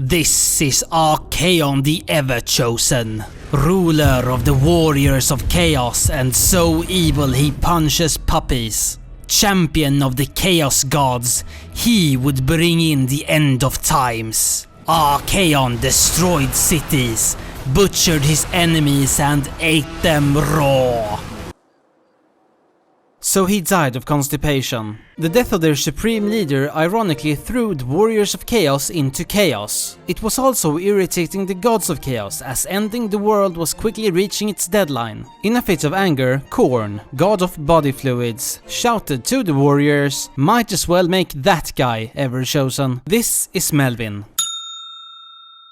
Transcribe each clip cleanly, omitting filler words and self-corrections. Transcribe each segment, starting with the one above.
This is Archaon the Everchosen, ruler of the warriors of chaos and so evil he punches puppies. Champion of the chaos gods, he would bring in the end of times. Archaon destroyed cities, butchered his enemies and ate them raw. So he died of constipation. The death of their supreme leader ironically threw the warriors of chaos into chaos. It was also irritating the gods of chaos, as ending the world was quickly reaching its deadline. In a fit of anger, Khorne, god of body fluids, shouted to the warriors, "Might as well make that guy Everchosen." This is Melvin.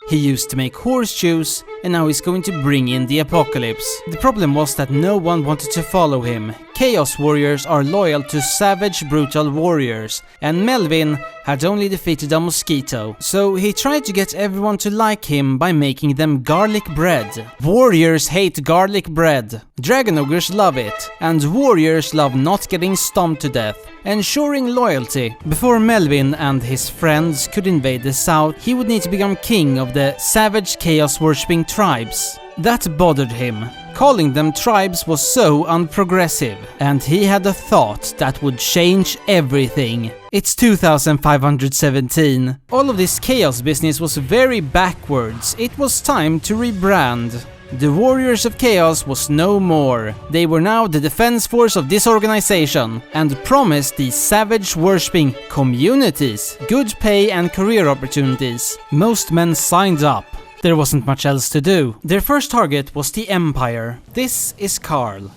He used to make horseshoes, and now he's going to bring in the apocalypse. The problem was that no one wanted to follow him. Chaos warriors are loyal to savage, brutal warriors, and Melvin had only defeated a mosquito. So he tried to get everyone to like him by making them garlic bread. Warriors hate garlic bread. Dragon ogres love it, and warriors love not getting stomped to death, ensuring loyalty. Before Melvin and his friends could invade the south, he would need to become king of the savage chaos-worshipping tribes. That bothered him. Calling them tribes was so unprogressive, and he had a thought that would change everything. It's 2517. All of this chaos business was very backwards. It was time to rebrand. The Warriors of Chaos was no more. They were now the defense force of this organization, and promised these savage-worshipping communities good pay and career opportunities. Most men signed up. There wasn't much else to do. Their first target was the Empire. This is Karl.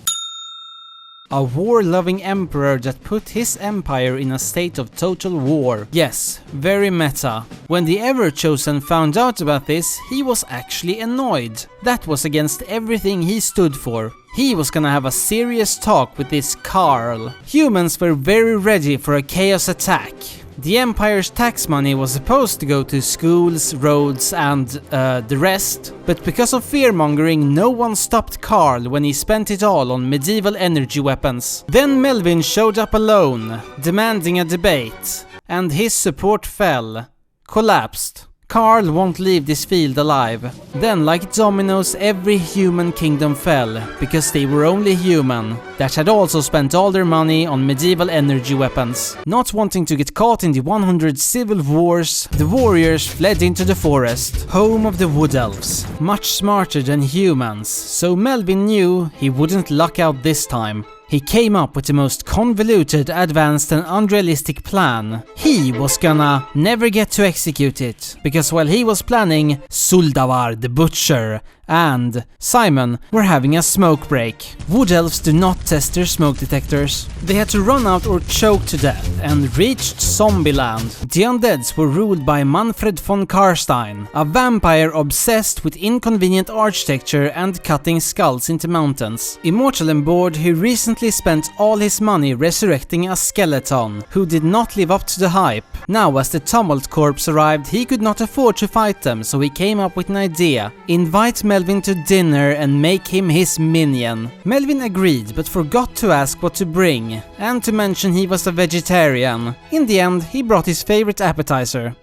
A war-loving emperor that put his empire in a state of total war. Yes, very meta. When the Everchosen found out about this, he was actually annoyed. That was against everything he stood for. He was gonna have a serious talk with this Karl. Humans were very ready for a chaos attack. The Empire's tax money was supposed to go to schools, roads and the rest, but because of fear-mongering, no one stopped Karl when he spent it all on medieval energy weapons. Then Melvin showed up alone, demanding a debate, and his support fell, collapsed. Karl won't leave this field alive. Then, like dominoes, every human kingdom fell, because they were only human, that had also spent all their money on medieval energy weapons. Not wanting to get caught in the 100 civil wars, the warriors fled into the forest, home of the wood elves, much smarter than humans, so Melvin knew he wouldn't luck out this time. He came up with the most convoluted, advanced and unrealistic plan. He was gonna never get to execute it, because while he was planning, Suldavar the Butcher and Simon were having a smoke break. Wood elves do not test their smoke detectors. They had to run out or choke to death and reached Zombieland. The undeads were ruled by Manfred von Karstein, a vampire obsessed with inconvenient architecture and cutting skulls into mountains. Immortal and bored, he recently spent all his money resurrecting a skeleton who did not live up to the hype. Now, as the Tumult Corps arrived, he could not afford to fight them, so he came up with an idea. Invite Melvin to dinner and make him his minion. Melvin agreed, but forgot to ask what to bring, and to mention he was a vegetarian. In the end, he brought his favorite appetizer: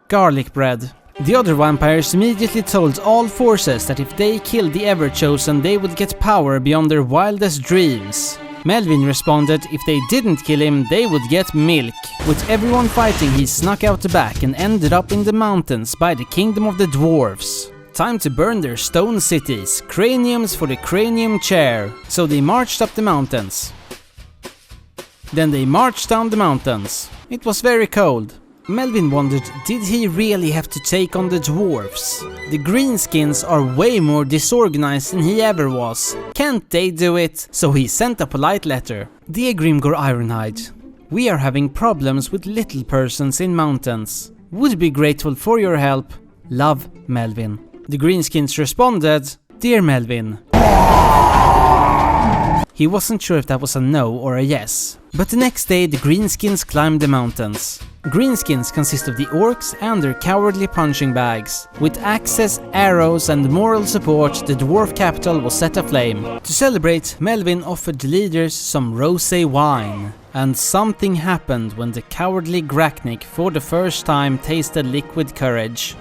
garlic bread. The other vampires immediately told all forces that if they killed the Everchosen, they would get power beyond their wildest dreams. Melvin responded if they didn't kill him, they would get milk. With everyone fighting, he snuck out the back and ended up in the mountains by the kingdom of the dwarves. Time to burn their stone cities, craniums for the cranium chair. So they marched up the mountains. Then they marched down the mountains. It was very cold. Melvin wondered, did he really have to take on the dwarves? The greenskins are way more disorganized than he ever was. Can't they do it? So he sent a polite letter. Dear Grimgor Ironhide, we are having problems with little persons in mountains. Would be grateful for your help. Love, Melvin. The greenskins responded, Dear Melvin. He wasn't sure if that was a no or a yes. But the next day the greenskins climbed the mountains. Greenskins consist of the orcs and their cowardly punching bags. With axes, arrows and moral support, the dwarf capital was set aflame. To celebrate, Melvin offered the leaders some rosé wine. And something happened when the cowardly Graknik for the first time tasted liquid courage.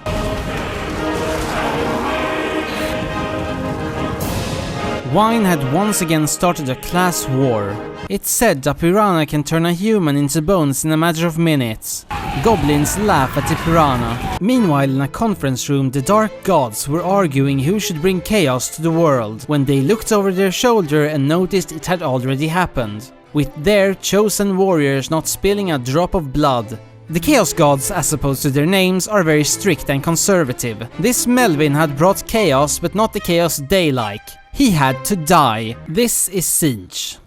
Wine had once again started a class war. It's said a piranha can turn a human into bones in a matter of minutes. Goblins laugh at the piranha. Meanwhile, in a conference room, the dark gods were arguing who should bring chaos to the world, when they looked over their shoulder and noticed it had already happened, with their chosen warriors not spilling a drop of blood. The Chaos Gods, as opposed to their names, are very strict and conservative. This Melvin had brought chaos, but not the chaos they like. He had to die. This is Tzeentch,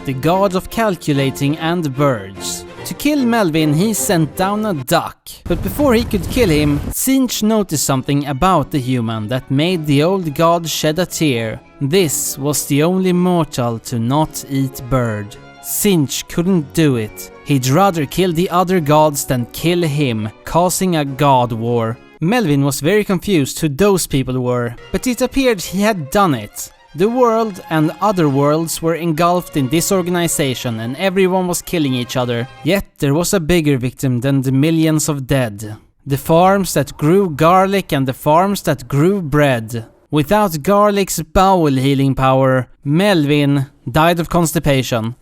the god of calculating and birds. To kill Melvin, he sent down a duck. But before he could kill him, Tzeentch noticed something about the human that made the old god shed a tear. This was the only mortal to not eat bird. Tzeentch couldn't do it. He'd rather kill the other gods than kill him, causing a god war. Melvin was very confused who those people were, but it appeared he had done it. The world and other worlds were engulfed in this organization and everyone was killing each other. Yet there was a bigger victim than the millions of dead. The farms that grew garlic and the farms that grew bread. Without garlic's bowel healing power, Melvin died of constipation.